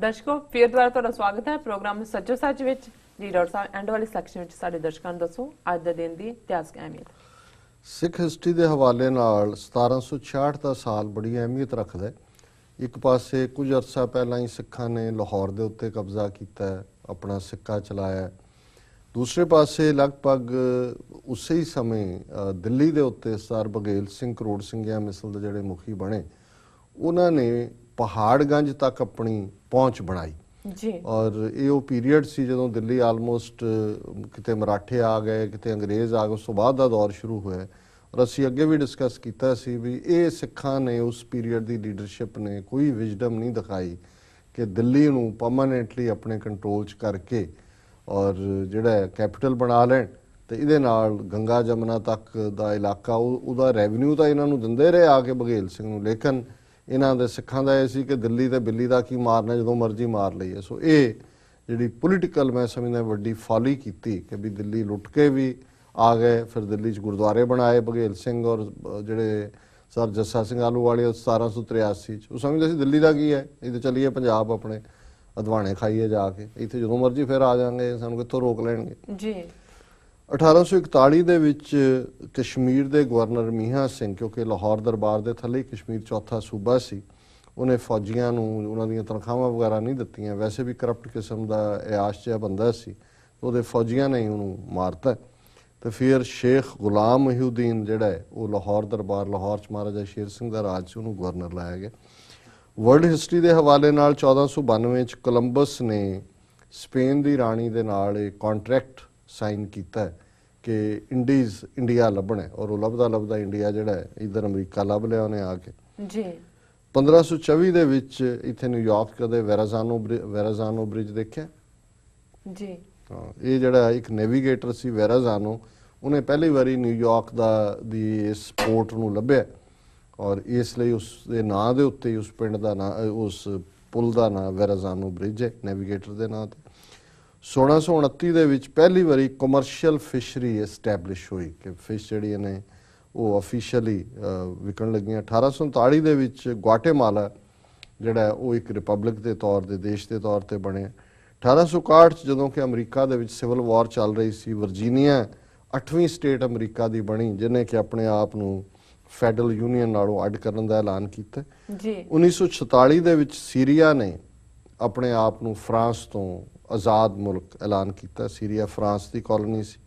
ਦਰਸ਼ਕੋ ਫਿਰ ਦੁਬਾਰਾ ਤੁਹਾਡਾ ਸਵਾਗਤ ਹੈ ਪ੍ਰੋਗਰਾਮ ਸੱਚੋ ਸੱਚ ਵਿੱਚ। ਜੀ ਡਾਕਟਰ ਸਾਹਿਬ ਐਂਡ ਵਾਲੀ ਸੈਕਸ਼ਨ ਵਿੱਚ ਸਾਡੇ ਦਰਸ਼ਕਾਂ ਨੂੰ ਦੱਸੋ ਅੱਜ ਦੇ ਦਿਨ ਦੀ ਇਤਿਹਾਸਕ ਅਹਿਮੀਅਤ। ਸਿੱਖ ਹਿਸਟਰੀ ਦੇ ਹਵਾਲੇ ਨਾਲ 1766 ਦਾ ਸਾਲ ਬੜੀ ਅਹਿਮੀਅਤ ਰੱਖਦਾ ਹੈ। ਇੱਕ ਪਾਸੇ ਕੁਝ ਅਰਸਾ ਪਹਿਲਾਂ ਹੀ ਸਿੱਖਾਂ ਨੇ ਲਾਹੌਰ ਦੇ ਉੱਤੇ ਕਬਜ਼ਾ ਕੀਤਾ ਹੈ, ਆਪਣਾ ਸਿੱਕਾ ਚਲਾਇਆ। ਦੂਸਰੇ ਪਾਸੇ ਲਗਭਗ ਉਸੇ ਹੀ ਸਮੇਂ ਦਿੱਲੀ ਦੇ ਉੱਤੇ ਸਰਦਾਰ ਬਘੇਲ ਸਿੰਘ ਕਰੋੜ ਸਿੰਘਿਆ ਮਿਸਲ ਦੇ ਜਿਹੜੇ ਮੁਖੀ ਬਣੇ, ਉਹਨਾਂ ਨੇ ਪਹਾੜਗੰਜ ਤੱਕ ਆਪਣੀ ਪਹੁੰਚ ਬਣਾਈ ਜੀ। ਔਰ ਇਹ ਉਹ ਪੀਰੀਅਡ ਸੀ ਜਦੋਂ ਦਿੱਲੀ ਆਲਮੋਸਟ ਕਿਤੇ ਮਰਾਠੇ ਆ ਗਏ, ਕਿਤੇ ਅੰਗਰੇਜ਼ ਆ ਗਏ, ਉਸ ਤੋਂ ਬਾਅਦ ਦਾ ਦੌਰ ਸ਼ੁਰੂ ਹੋਇਆ। ਔਰ ਅਸੀਂ ਅੱਗੇ ਵੀ ਡਿਸਕਸ ਕੀਤਾ ਸੀ ਵੀ ਇਹ ਸਿੱਖਾਂ ਨੇ ਉਸ ਪੀਰੀਅਡ ਦੀ ਲੀਡਰਸ਼ਿਪ ਨੇ ਕੋਈ ਵਿਜ਼ਡਮ ਨਹੀਂ ਦਿਖਾਈ ਕਿ ਦਿੱਲੀ ਨੂੰ ਪਰਮਾਨੈਂਟਲੀ ਆਪਣੇ ਕੰਟਰੋਲ 'ਚ ਕਰਕੇ ਔਰ ਜਿਹੜਾ ਕੈਪੀਟਲ ਬਣਾ ਲੈਣ ਤੇ ਇਹਦੇ ਨਾਲ ਗੰਗਾ ਜਮਨਾ ਤੱਕ ਦਾ ਇਲਾਕਾ ਉਹਦਾ ਰੈਵਨਿਊ ਤਾਂ ਇਹਨਾਂ ਨੂੰ ਦਿੰਦੇ ਰਹੇ ਆ ਕੇ ਬਘੇਲ ਸਿੰਘ ਨੂੰ, ਲੇਕਿਨ ਇਹਨਾਂ ਦੇ ਸਿੱਖਾਂ ਦਾ ਇਹ ਸੀ ਕਿ ਦਿੱਲੀ ਤੇ ਬਿੱਲੀ ਦਾ ਕੀ ਮਾਰਨਾ, ਜਦੋਂ ਮਰਜ਼ੀ ਮਾਰ ਲਈਏ। ਸੋ ਇਹ ਜਿਹੜੀ ਪੋਲੀਟੀਕਲ ਮੈਂ ਸਮਝਦਾ ਵੱਡੀ ਫਾਲੀ ਕੀਤੀ ਕਿ ਵੀ ਦਿੱਲੀ ਲੁੱਟ ਕੇ ਵੀ ਆ ਗਏ, ਫਿਰ ਦਿੱਲੀ 'ਚ ਗੁਰਦੁਆਰੇ ਬਣਾਏ ਬਘੇਲ ਸਿੰਘ ਔਰ ਜਿਹੜੇ ਸਰ ਜੱਸਾ ਸਿੰਘ ਆਹਲੂਵਾਲੀਆ 1783 'ਚ। ਉਹ ਸਮਝਦੇ ਸੀ ਦਿੱਲੀ ਦਾ ਕੀ ਹੈ, ਇਹ ਤਾਂ ਚੱਲੀਏ ਪੰਜਾਬ ਆਪਣੇ ਅਦਵਾਣੇ ਖਾਈਏ ਜਾ ਕੇ, ਇੱਥੇ ਜਦੋਂ ਮਰਜ਼ੀ ਫਿਰ ਆ ਜਾਵਾਂਗੇ, ਸਾਨੂੰ ਕਿੱਥੋਂ ਰੋਕ ਲੈਣਗੇ ਜੀ। 1841 ਦੇ ਵਿੱਚ ਕਸ਼ਮੀਰ ਦੇ ਗਵਰਨਰ ਮੀਹਾਂ ਸਿੰਘ, ਕਿਉਂਕਿ ਲਾਹੌਰ ਦਰਬਾਰ ਦੇ ਥੱਲੇ ਕਸ਼ਮੀਰ ਚੌਥਾ ਸੂਬਾ ਸੀ, ਉਹਨੇ ਫੌਜੀਆਂ ਨੂੰ ਉਹਨਾਂ ਦੀਆਂ ਤਨਖਾਹਾਂ ਵਗੈਰਾ ਨਹੀਂ ਦਿੱਤੀਆਂ, ਵੈਸੇ ਵੀ ਕਰਪਟ ਕਿਸਮ ਦਾ ਇਆਸ਼ ਜਿਹਾ ਬੰਦਾ ਸੀ, ਉਹਦੇ ਫੌਜੀਆਂ ਨੇ ਉਹਨੂੰ ਮਾਰਤਾ। ਤੇ ਫਿਰ ਸ਼ੇਖ ਗੁਲਾਮ ਮਹੀਉਦੀਨ ਜਿਹੜਾ ਹੈ ਉਹ ਲਾਹੌਰ ਦਰਬਾਰ, ਲਾਹੌਰ 'ਚ ਮਹਾਰਾਜਾ ਸ਼ੇਰ ਸਿੰਘ ਦਾ ਰਾਜ ਸੀ, ਉਹਨੂੰ ਗਵਰਨਰ ਲਾਇਆ ਗਿਆ। ਵਰਲਡ ਹਿਸਟਰੀ ਦੇ ਹਵਾਲੇ ਨਾਲ 1492 'ਚ ਕੋਲੰਬਸ ਨੇ ਸਪੇਨ ਦੀ ਰਾਣੀ ਦੇ ਨਾਲ ਇਹ ਕੰਟਰੈਕਟ ਸਾਈਨ ਕੀਤਾ ਕਿ ਇੰਡੀਆ ਲੱਭਣਾ, ਔਰ ਉਹ ਲੱਭਦਾ ਇੰਡੀਆ ਜਿਹੜਾ ਹੈ ਇੱਧਰ ਅਮਰੀਕਾ ਲੱਭ ਲਿਆ ਉਹਨੇ ਆ ਕੇ ਜੀ। 1524 ਦੇ ਵਿੱਚ ਇੱਥੇ ਨਿਊਯਾਰਕ ਕਦੇ ਵੈਰਾਜ਼ਾਨੋ ਬ੍ਰਿਜ ਦੇਖਿਆ ਜੀ। ਹਾਂ, ਇਹ ਜਿਹੜਾ ਇੱਕ ਨੈਵੀਗੇਟਰ ਸੀ ਵੈਰਾਜ਼ਾਨੋ, ਉਹਨੇ ਪਹਿਲੀ ਵਾਰੀ ਨਿਊਯਾਰਕ ਦੀ ਇਸ ਪੋਰਟ ਨੂੰ ਲੱਭਿਆ ਔਰ ਇਸ ਲਈ ਉਸ ਦੇ ਨਾਂ ਦੇ ਉੱਤੇ ਉਸ ਪਿੰਡ ਦਾ ਨਾਂ, ਉਸ ਪੁਲ ਦਾ ਨਾਂ ਵੈਰਾਜ਼ਾਨੋ ਬ੍ਰਿਜ ਹੈ, ਨੈਵੀਗੇਟਰ ਦੇ ਨਾਂ ਤੇ। 1629 ਦੇ ਵਿੱਚ ਪਹਿਲੀ ਵਾਰੀ ਕਮਰਸ਼ੀਅਲ ਫਿਸ਼ਰੀ ਐਸਟੈਬਲਿਸ਼ ਹੋਈ ਕਿ ਫਿਸ਼ ਜਿਹੜੀਆਂ ਨੇ ਉਹ ਅਫੀਸ਼ੀਅਲੀ ਵਿਕਣ ਲੱਗੀਆਂ। 1839 ਦੇ ਵਿੱਚ ਗੁਆਟੇਮਾਲਾ ਜਿਹੜਾ ਉਹ ਇੱਕ ਰਿਪਬਲਿਕ ਦੇ ਤੌਰ ਤੇ, ਦੇਸ਼ ਦੇ ਤੌਰ ਤੇ ਬਣਿਆ। 1861 'ਚ ਜਦੋਂ ਕਿ ਅਮਰੀਕਾ ਦੇ ਵਿੱਚ ਸਿਵਲ ਵਾਰ ਚੱਲ ਰਹੀ ਸੀ, ਵਰਜੀਨੀਆ 8ਵੀਂ ਸਟੇਟ ਅਮਰੀਕਾ ਦੀ ਬਣੀ, ਜਿਹਨੇ ਕਿ ਆਪਣੇ ਆਪ ਨੂੰ ਫੈਡਰਲ ਯੂਨੀਅਨ ਨਾਲੋਂ ਅੱਡ ਕਰਨ ਦਾ ਐਲਾਨ ਕੀਤਾ ਜੀ। 1946 ਦੇ ਵਿੱਚ ਸੀਰੀਆ ਨੇ ਆਪਣੇ ਆਪ ਨੂੰ ਫਰਾਂਸ ਤੋਂ ਆਜ਼ਾਦ ਮੁਲਕ ਐਲਾਨ ਕੀਤਾ, ਸੀਰੀਆ ਫਰਾਂਸ ਦੀ ਕਾਲੋਨੀ ਸੀ।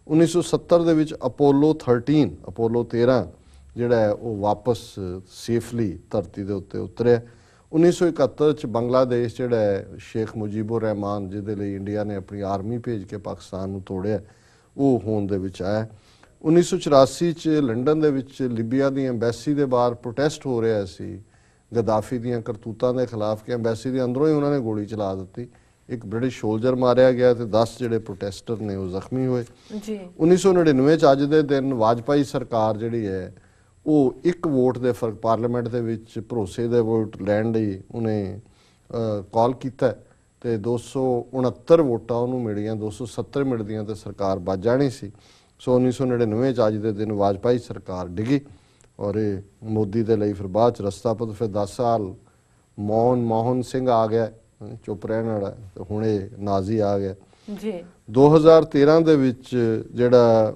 1970 ਦੇ ਵਿੱਚ ਅਪੋਲੋ 13 ਜਿਹੜਾ ਹੈ ਉਹ ਵਾਪਸ ਸੇਫਲੀ ਧਰਤੀ ਦੇ ਉੱਤੇ ਉਤਰਿਆ। 1971 'ਚ ਬੰਗਲਾਦੇਸ਼ ਜਿਹੜਾ ਹੈ ਸ਼ੇਖ ਮੁਜੀਬੁਰ ਰਹਿਮਾਨ, ਜਿਹਦੇ ਲਈ ਇੰਡੀਆ ਨੇ ਆਪਣੀ ਆਰਮੀ ਭੇਜ ਕੇ ਪਾਕਿਸਤਾਨ ਨੂੰ ਤੋੜਿਆ, ਉਹ ਹੋਂਦ ਦੇ ਵਿੱਚ ਆਇਆ। 1984 'ਚ ਲੰਡਨ ਦੇ ਵਿੱਚ ਲਿਬੀਆ ਦੀ ਐਮਬੈਸੀ ਦੇ ਬਾਹਰ ਪ੍ਰੋਟੈਸਟ ਹੋ ਰਿਹਾ ਸੀ ਗਦਾਫੀ ਦੀਆਂ ਕਰਤੂਤਾਂ ਦੇ ਖਿਲਾਫ, ਕਿ ਐਮਬੈਸੀ ਦੇ ਅੰਦਰੋਂ ਹੀ ਉਹਨਾਂ ਨੇ ਗੋਲੀ ਚਲਾ ਦਿੱਤੀ, ਇੱਕ ਬ੍ਰਿਟਿਸ਼ ਸੋਲਜਰ ਮਾਰਿਆ ਗਿਆ ਤੇ 10 ਜਿਹੜੇ ਪ੍ਰੋਟੈਸਟਰ ਨੇ ਉਹ ਜ਼ਖਮੀ ਹੋਏ ਜੀ। 1999 'ਚ ਅੱਜ ਦੇ ਦਿਨ ਵਾਜਪਾਈ ਸਰਕਾਰ ਜਿਹੜੀ ਹੈ ਉਹ ਇੱਕ ਵੋਟ ਦੇ ਫਰਕ ਪਾਰਲੀਮੈਂਟ ਦੇ ਵਿੱਚ ਭਰੋਸੇ ਦੇ ਵੋਟ ਲੈਣ ਲਈ ਉਹਨੇ ਕਾਲ ਕੀਤਾ ਤੇ 269 ਵੋਟਾਂ ਉਹਨੂੰ ਮਿਲੀਆਂ, 270 ਮਿਲਦੀਆਂ ਤੇ ਸਰਕਾਰ ਬਚ ਜਾਣੀ ਸੀ। ਸੋ 1999 'ਚ ਅੱਜ ਦੇ ਦਿਨ ਵਾਜਪਾਈ ਸਰਕਾਰ ਡਿੱਗੀ ਔਰ ਇਹ ਮੋਦੀ ਦੇ ਲਈ ਫਿਰ ਬਾਅਦ 'ਚ ਰਸਤਾ ਪਤ, ਫਿਰ 10 ਸਾਲ ਮੋਹਨ ਸਿੰਘ ਆ ਗਿਆ ਚੁੱਪ ਰਹਿਣ ਵਾਲਾ, ਤੇ ਹੁਣ ਇਹ ਨਾਜ਼ੀ ਆ ਗਿਆ ਜੀ। 2013 ਦੇ ਵਿੱਚ ਜਿਹੜਾ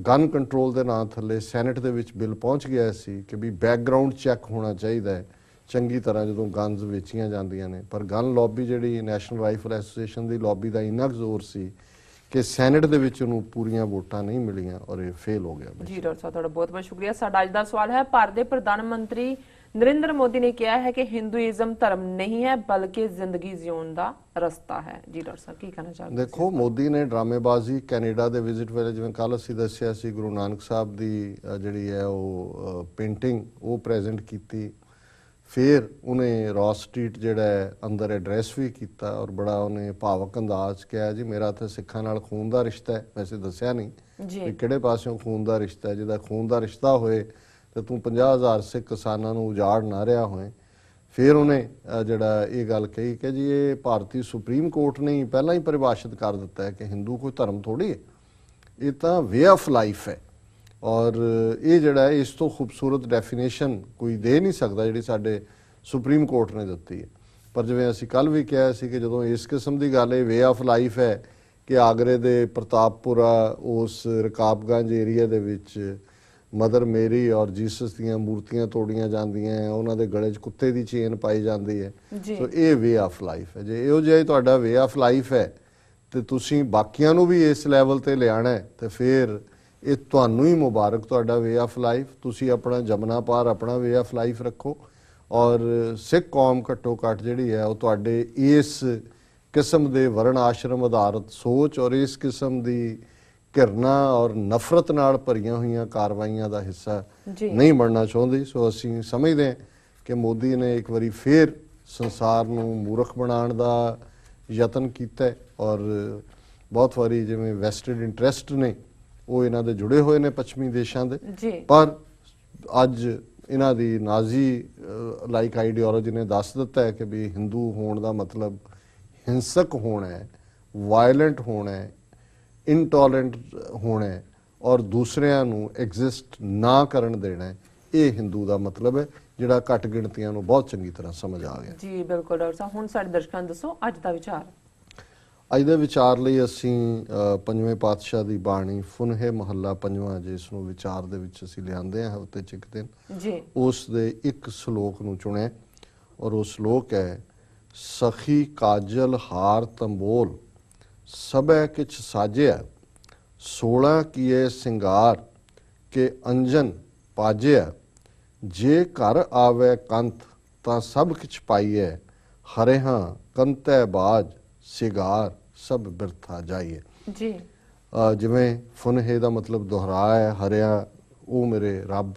ਗਨ ਕੰਟਰੋਲ ਦੇ ਨਾਂ ਥੱਲੇ ਸੈਨੇਟ ਦੇ ਵਿੱਚ ਬਿੱਲ ਪਹੁੰਚ ਗਿਆ ਸੀ ਕਿ ਵੀ ਬੈਕਗਰਾਊਂਡ ਚੈੱਕ ਹੋਣਾ ਚਾਹੀਦਾ ਹੈ ਚੰਗੀ ਤਰ੍ਹਾਂ ਜਦੋਂ ਗਨਜ਼ ਵੇਚੀਆਂ ਜਾਂਦੀਆਂ ਨੇ, ਪਰ ਗਨ ਲੌਬੀ ਜਿਹੜੀ ਨੈਸ਼ਨਲ ਰਾਈਫਲ ਐਸੋਸੀਏਸ਼ਨ ਦੀ ਲੌਬੀ ਦਾ ਇੰਨਾ ਜ਼ੋਰ ਸੀ ਕਿ ਸੈਨੇਟ ਦੇ ਵਿੱਚ ਉਹਨੂੰ ਪੂਰੀਆਂ ਵੋਟਾਂ ਨਹੀਂ ਮਿਲੀਆਂ ਔਰ ਇਹ ਫੇਲ ਹੋ ਗਿਆ। ਜੀ ਡਾਕਟਰ ਸਾਹਿਬ, ਤੁਹਾਡਾ ਬਹੁਤ ਬਹੁਤ ਸ਼ੁਕਰੀਆ। ਸਾਡਾ ਅੱਜ ਦਾ ਸਵਾਲ ਹੈ, ਭਾਰਤ ਦੇ ਪ੍ਰਧਾਨ ਮੰਤਰੀ ਨਰਿੰਦਰ ਮੋਦੀ ਨੇ ਕਿਹਾ ਹੈ ਕਿ ਹਿੰਦੂਇਜ਼ਮ ਧਰਮ ਨਹੀਂ ਹੈ ਬਲਕਿ ਜ਼ਿੰਦਗੀ ਜਿਉਣ ਦਾ ਰਸਤਾ ਹੈ। ਜੀ ਡਾਕਟਰ ਸਾਹਿਬ ਕੀ ਕਹਿਣਾ ਚਾਹੁੰਦੇ? ਦੇਖੋ, ਮੋਦੀ ਨੇ ਡਰਾਮੇਬਾਜ਼ੀ ਕੈਨੇਡਾ ਦੇ ਵਿਜ਼ਿਟ ਵੇਲੇ, ਜਿਵੇਂ ਕੱਲ ਅਸੀਂ ਦੱਸਿਆ ਸੀ, ਗੁਰੂ ਨਾਨਕ ਸਾਹਿਬ ਦੀ ਜਿਹੜੀ ਹੈ ਉਹ ਪੇਂਟਿੰਗ ਉਹ ਪ੍ਰੈਜ਼ੈਂਟ ਕੀਤੀ। ਫਿਰ ਉਹਨੇ ਰੌਸ ਸਟਰੀਟ ਜਿਹੜਾ ਹੈ ਅੰਦਰ ਐਡਰੈਸ ਵੀ ਕੀਤਾ ਔਰ ਬੜਾ ਉਹਨੇ ਭਾਵਕ ਅੰਦਾਜ਼ ਕਿਹਾ ਜੀ ਮੇਰਾ ਤਾਂ ਸਿੱਖਾਂ ਨਾਲ ਖੂਨ ਦਾ ਰਿਸ਼ਤਾ ਹੈ। ਵੈਸੇ ਦੱਸਿਆ ਨਹੀਂ ਕਿ ਕਿਹੜੇ ਪਾਸਿਓਂ ਖੂਨ ਦਾ ਰਿਸ਼ਤਾ ਹੈ, ਜਿਹਦਾ ਖੂਨ ਦਾ ਰਿਸ਼ਤਾ ਹੋਏ ਤੇ ਤੂੰ 50,000 ਸਿੱਖ ਕਿਸਾਨਾਂ ਨੂੰ ਉਜਾੜ ਨਾ ਰਿਹਾ ਹੋਏ। ਫਿਰ ਉਹਨੇ ਜਿਹੜਾ ਇਹ ਗੱਲ ਕਹੀ ਕਿ ਜੀ ਇਹ ਭਾਰਤੀ ਸੁਪਰੀਮ ਕੋਰਟ ਨੇ ਪਹਿਲਾਂ ਹੀ ਪਰਿਭਾਸ਼ਿਤ ਕਰ ਦਿੱਤਾ ਹੈ ਕਿ ਹਿੰਦੂ ਕੋਈ ਧਰਮ ਥੋੜ੍ਹੀ ਹੈ, ਇਹ ਤਾਂ ਵੇ ਆਫ ਲਾਈਫ ਹੈ ਔਰ ਇਹ ਜਿਹੜਾ ਹੈ ਇਸ ਤੋਂ ਖੂਬਸੂਰਤ ਡੈਫੀਨੇਸ਼ਨ ਕੋਈ ਦੇ ਨਹੀਂ ਸਕਦਾ ਜਿਹੜੀ ਸਾਡੇ ਸੁਪਰੀਮ ਕੋਰਟ ਨੇ ਦਿੱਤੀ ਹੈ। ਪਰ ਜਿਵੇਂ ਅਸੀਂ ਕੱਲ ਵੀ ਕਿਹਾ ਸੀ ਕਿ ਜਦੋਂ ਇਸ ਕਿਸਮ ਦੀ ਗੱਲ ਇਹ ਵੇ ਆਫ ਲਾਈਫ ਹੈ ਕਿ ਆਗਰੇ ਦੇ ਪ੍ਰਤਾਪਪੁਰਾ ਉਸ ਰਕਾਬਗੰਜ ਏਰੀਆ ਦੇ ਵਿੱਚ ਮਦਰ ਮੇਰੀ ਔਰ ਜੀਸਸ ਦੀਆਂ ਮੂਰਤੀਆਂ ਤੋੜੀਆਂ ਜਾਂਦੀਆਂ ਹੈ, ਉਹਨਾਂ ਦੇ ਗਲੇ 'ਚ ਕੁੱਤੇ ਦੀ ਚੇਨ ਪਾਈ ਜਾਂਦੀ ਹੈ। ਸੋ ਇਹ ਵੇ ਆਫ ਲਾਈਫ ਹੈ। ਜੇ ਇਹੋ ਜਿਹਾ ਹੀ ਤੁਹਾਡਾ ਵੇ ਆਫ ਲਾਈਫ ਹੈ ਤੇ ਤੁਸੀਂ ਬਾਕੀਆਂ ਨੂੰ ਵੀ ਇਸ ਲੈਵਲ ਤੇ ਲਿਆਣਾ ਹੈ ਤੇ ਫਿਰ ਇਹ ਤੁਹਾਨੂੰ ਹੀ ਮੁਬਾਰਕ ਤੁਹਾਡਾ ਵੇ ਆਫ ਲਾਈਫ। ਤੁਸੀਂ ਆਪਣਾ ਜਮਨਾ ਪਾਰ ਆਪਣਾ ਵੇ ਆਫ ਲਾਈਫ ਰੱਖੋ ਔਰ ਸਿੱਖ ਕੌਮ ਘੱਟੋ ਘੱਟ ਜਿਹੜੀ ਹੈ ਉਹ ਤੁਹਾਡੇ ਇਸ ਕਿਸਮ ਦੇ ਵਰਣ ਆਸ਼ਰਮ ਆਧਾਰਿਤ ਸੋਚ ਔਰ ਇਸ ਕਿਸਮ ਦੀ ਘਿਰਨਾ ਔਰ ਨਫ਼ਰਤ ਨਾਲ ਭਰੀਆਂ ਹੋਈਆਂ ਕਾਰਵਾਈਆਂ ਦਾ ਹਿੱਸਾ ਨਹੀਂ ਬਣਨਾ ਚਾਹੁੰਦੀ। ਸੋ ਅਸੀਂ ਸਮਝਦੇ ਹਾਂ ਕਿ ਮੋਦੀ ਨੇ ਇੱਕ ਵਾਰੀ ਫੇਰ ਸੰਸਾਰ ਨੂੰ ਮੂਰਖ ਬਣਾਉਣ ਦਾ ਯਤਨ ਕੀਤਾ ਹੈ ਔਰ ਬਹੁਤ ਵਾਰੀ ਜਿਵੇਂ ਵੈਸਟਡ ਇੰਟਰਸਟ ਨੇ ਉਹ ਇਹਨਾਂ ਦੇ ਜੁੜੇ ਹੋਏ ਨੇ ਪੱਛਮੀ ਦੇਸ਼ਾਂ ਦੇ, ਪਰ ਅੱਜ ਇਹਨਾਂ ਦੀ ਨਾਜ਼ੀ ਲਾਈਕ ਆਈਡੀਓਲੋਜੀ ਨੇ ਦੱਸ ਦਿੱਤਾ ਹੈ ਕਿ ਵੀ ਹਿੰਦੂ ਹੋਣ ਦਾ ਮਤਲਬ ਹਿੰਸਕ ਹੋਣਾ ਹੈ, ਵਾਇਲੈਂਟ ਹੋਣਾ ਹੈ, ਇਨਟੋਲਰੈਂਟ ਹੋਣਾ ਹੈ ਔਰ ਦੂਸਰਿਆਂ ਨੂੰ ਐਗਜ਼ਿਸਟ ਨਾ ਕਰਨ ਦੇਣਾ ਹੈ। ਇਹ ਹਿੰਦੂ ਦਾ ਮਤਲਬ ਹੈ ਜਿਹੜਾ ਘੱਟ ਗਿਣਤੀਆਂ ਨੂੰ ਬਹੁਤ ਚੰਗੀ ਤਰ੍ਹਾਂ ਸਮਝ ਆ ਗਿਆ। ਜੀ ਬਿਲਕੁਲ ਡਾਕਟਰ ਸਾਹਿਬ, ਹੁਣ ਸਾਡੇ ਦਰਸ਼ਕਾਂ ਨੂੰ ਦੱਸੋ ਅੱਜ ਦਾ ਵਿਚਾਰ। ਅੱਜ ਦੇ ਵਿਚਾਰ ਲਈ ਅਸੀਂ ਪੰਜਵੇਂ ਪਾਤਸ਼ਾਹ ਦੀ ਬਾਣੀ ਫੁਨਹੇ ਮਹੱਲਾ ਪੰਜਵਾਂ ਜਿਸ ਨੂੰ ਵਿਚਾਰ ਦੇ ਵਿੱਚ ਅਸੀਂ ਲਿਆਂਦੇ ਹਾਂ ਹਫ਼ਤੇ 'ਚ ਇੱਕ ਦਿਨ, ਉਸ ਦੇ ਇੱਕ ਸ਼ਲੋਕ ਨੂੰ ਚੁਣਿਆ ਔਰ ਉਹ ਸ਼ਲੋਕ ਹੈ ਸਖੀ ਕਾਜਲ ਹਾਰ ਤੰਬੋਲ ਸਭੈ ਕਿਛ ਸਾਜਿਆ 16 ਕੀਏ ਸਿੰਗਾਰ ਕੇ ਅੰਜਨ ਪਾਜਿਆ ਜੇ ਘਰ ਆਵੇ ਕੰਤ ਤਾਂ ਸਭ ਕਿਛ ਪਾਈਐ ਹਰਿਹਾਂ ਕੰਤੈ ਬਾਜ ਸਿਗਾਰ ਸਭ ਬਿਰਥਾ ਜਾਈਏ। ਜੀ ਜਿਵੇਂ ਫੁਨਹੇ ਦਾ ਮਤਲਬ ਦੁਹਰਾ ਹੈ, ਹਰਿਆ ਉਹ ਮੇਰੇ ਰੱਬ,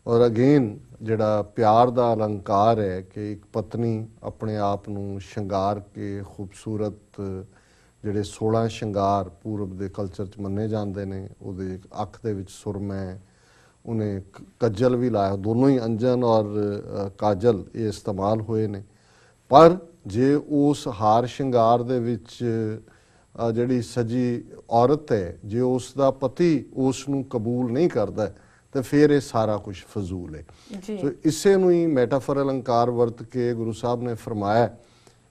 ਔਰ ਅਗੇਨ ਜਿਹੜਾ ਪਿਆਰ ਦਾ ਅਲੰਕਾਰ ਹੈ ਕਿ ਇੱਕ ਪਤਨੀ ਆਪਣੇ ਆਪ ਨੂੰ ਸ਼ਿੰਗਾਰ ਕੇ ਖੂਬਸੂਰਤ ਜਿਹੜੇ 16 ਸ਼ਿੰਗਾਰ ਪੂਰਬ ਦੇ ਕਲਚਰ 'ਚ ਮੰਨੇ ਜਾਂਦੇ ਨੇ, ਉਹਦੇ ਅੱਖ ਦੇ ਵਿੱਚ ਸੁਰਮਾ, ਉਹਨੇ ਕੱਜਲ ਵੀ ਲਾਇਆ, ਦੋਨੋਂ ਹੀ ਅੰਜਨ ਔਰ ਕਾਜਲ ਇਹ ਇਸਤੇਮਾਲ ਹੋਏ ਨੇ। ਪਰ ਜੇ ਉਸ ਹਾਰ ਸ਼ਿੰਗਾਰ ਦੇ ਵਿੱਚ ਜਿਹੜੀ ਸਜੀ ਔਰਤ ਹੈ ਜੇ ਉਸ ਦਾ ਪਤੀ ਉਸ ਨੂੰ ਕਬੂਲ ਨਹੀਂ ਕਰਦਾ ਤੇ ਫਿਰ ਇਹ ਸਾਰਾ ਕੁਝ ਫਜ਼ੂਲ ਹੈ। ਸੋ ਇਸੇ ਨੂੰ ਹੀ ਮੈਟਾਫਰ ਅਲੰਕਾਰ ਵਰਤ ਕੇ ਗੁਰੂ ਸਾਹਿਬ ਨੇ ਫਰਮਾਇਆ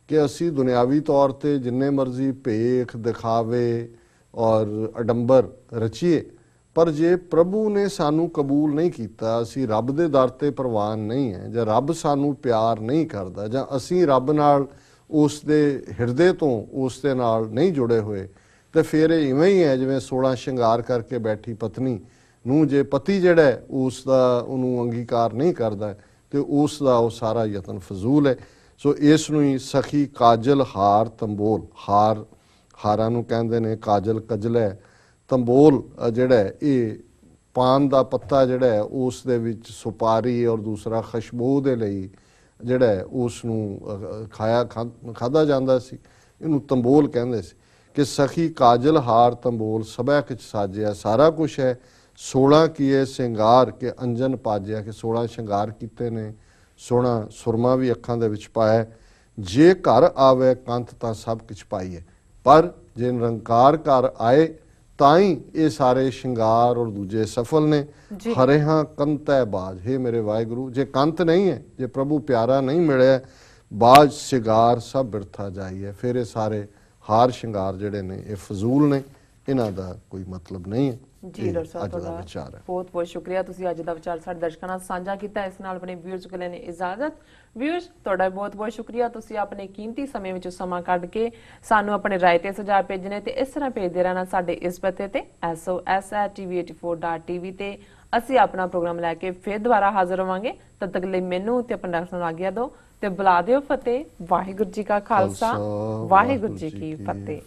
ਕਿ ਅਸੀਂ ਦੁਨਿਆਵੀ ਤੌਰ ਤੇ ਜਿੰਨੇ ਮਰਜ਼ੀ ਭੇਖ ਦਿਖਾਵੇ ਔਰ ਅਡੰਬਰ ਰਚੀਏ, ਪਰ ਜੇ ਪ੍ਰਭੂ ਨੇ ਸਾਨੂੰ ਕਬੂਲ ਨਹੀਂ ਕੀਤਾ, ਅਸੀਂ ਰੱਬ ਦੇ ਦਰ ਤੇ ਪ੍ਰਵਾਨ ਨਹੀਂ ਹੈ, ਜਾਂ ਰੱਬ ਸਾਨੂੰ ਪਿਆਰ ਨਹੀਂ ਕਰਦਾ, ਜਾਂ ਅਸੀਂ ਰੱਬ ਨਾਲ ਉਸ ਦੇ ਹਿਰਦੇ ਤੋਂ ਉਸ ਦੇ ਨਾਲ ਨਹੀਂ ਜੁੜੇ ਹੋਏ, ਤੇ ਫਿਰ ਇਹ ਇਵੇਂ ਹੀ ਹੈ ਜਿਵੇਂ 16 ਸ਼ਿੰਗਾਰ ਕਰਕੇ ਬੈਠੀ ਪਤਨੀ ਨੂੰ ਜੇ ਪਤੀ ਜਿਹੜਾ ਉਸ ਦਾ ਉਹਨੂੰ ਅੰਗੀਕਾਰ ਨਹੀਂ ਕਰਦਾ ਤੇ ਉਸ ਦਾ ਉਹ ਸਾਰਾ ਯਤਨ ਫਜ਼ੂਲ ਹੈ। ਸੋ ਇਸ ਨੂੰ ਹੀ ਸਖੀ ਕਾਜਲ ਹਾਰ ਤੰਬੋਲ, ਹਾਰਾਂ ਨੂੰ ਕਹਿੰਦੇ ਨੇ, ਕਾਜਲ ਕਜਲ ਹੈ, ਤੰਬੋਲ ਜਿਹੜਾ ਇਹ ਪਾਨ ਦਾ ਪੱਤਾ ਜਿਹੜਾ ਉਸ ਦੇ ਵਿੱਚ ਸੁਪਾਰੀ ਔਰ ਦੂਸਰਾ ਖੁਸ਼ਬੂ ਦੇ ਲਈ ਜਿਹੜਾ ਉਸ ਨੂੰ ਖਾਧਾ ਜਾਂਦਾ ਸੀ, ਇਹਨੂੰ ਤੰਬੋਲ ਕਹਿੰਦੇ ਸੀ ਕਿ ਸਖੀ ਕਾਜਲ ਹਾਰ ਤੰਬੋਲ ਸਭੈ ਕਿਛ ਸਾਜਿਆ, ਸਾਰਾ ਕੁਛ ਹੈ 16 ਕੀਏ ਸਿੰਗਾਰ ਕੇ ਅੰਜਨ ਪਾਜਿਆ, ਕਿ 16 ਸ਼ਿੰਗਾਰ ਕੀਤੇ ਨੇ, ਸੋਹਣਾ ਸੁਰਮਾ ਵੀ ਅੱਖਾਂ ਦੇ ਵਿੱਚ ਪਾਇਆ, ਜੇ ਘਰ ਆਵੇ ਕੰਤ ਤਾਂ ਸਭ ਕੁਛ ਪਾਈਏ, ਪਰ ਜੇ ਨਿਰੰਕਾਰ ਘਰ ਆਏ ਤਾਂ ਹੀ ਇਹ ਸਾਰੇ ਸ਼ਿੰਗਾਰ ਔਰ ਦੂਜੇ ਸਫਲ ਨੇ। ਹਰਿਹਾਂ ਕੰਤੈ ਬਾਜ, ਹੇ ਮੇਰੇ ਵਾਹਿਗੁਰੂ ਜੇ ਕੰਤ ਨਹੀਂ ਹੈ, ਜੇ ਪ੍ਰਭੂ ਪਿਆਰਾ ਨਹੀਂ ਮਿਲਿਆ, ਬਾਜ ਸ਼ਿੰਗਾਰ ਸਭ ਬਿਰਥਾ ਜਾਈਏ, ਫਿਰ ਇਹ ਸਾਰੇ ਹਾਰ ਸ਼ਿੰਗਾਰ ਜਿਹੜੇ ਨੇ ਇਹ ਫਜ਼ੂਲ ਨੇ, ਇਹਨਾਂ ਦਾ ਕੋਈ ਮਤਲਬ ਨਹੀਂ ਹੈ। ਜੀ ਡਾਕਟਰ ਸਾਹਿਬ ਤੁਹਾਡਾ ਬਹੁਤ ਬਹੁਤ ਸ਼ੁਕਰੀਆ, ਤੁਸੀਂ ਅੱਜ ਦਾ ਵਿਚਾਰ ਸਾਡੇ ਦਰਸ਼ਕਾਂ ਨਾਲ ਸਾਂਝਾ ਕੀਤਾ, ਇਸ ਨਾਲ ਆਪਣੇ ਵਿਊਅਰਸ ਕੋਲ ਲੈਣੇ ਇਜਾਜ਼ਤ। ਵਿਊਅਰਸ ਤੁਹਾਡਾ ਬਹੁਤ ਬਹੁਤ ਸ਼ੁਕਰੀਆ, ਤੁਸੀਂ ਆਪਣੇ ਕੀਮਤੀ ਸਮੇਂ ਵਿੱਚ ਸਮਾਂ ਕੱਢ ਕੇ ਸਾਨੂੰ ਆਪਣੇ ਰਾਏ ਤੇ ਸੁਝਾਅ ਭੇਜਣੇ ਤੇ ਇਸ ਤਰ੍ਹਾਂ ਭੇਜਦੇ ਰਹਿਣਾ ਸਾਡੇ ਇਸ ਪਤੇ ਤੇ sos@tv84.tv ਤੇ ਅਸੀਂ ਆਪਣਾ ਪ੍ਰੋਗਰਾਮ ਲੈ ਕੇ ਫਿਰ ਦੁਬਾਰਾ ਹਾਜ਼ਰ ਹੋਵਾਂਗੇ। ਤਦ ਤੱਕ ਲਈ ਮੈਨੂੰ ਤੇ ਆਪਣੇ ਡਾਕਟਰ ਨੂੰ ਆਗਿਆ ਦਿਓ ਤੇ ਬੁਲਾ ਦਿਓ ਫਤਿਹ। ਵਾਹਿਗੁਰੂ ਜੀ ਕਾ ਖਾਲਸਾ, ਵਾਹਿਗੁਰੂ ਜੀ ਕੀ ਫਤਿਹ।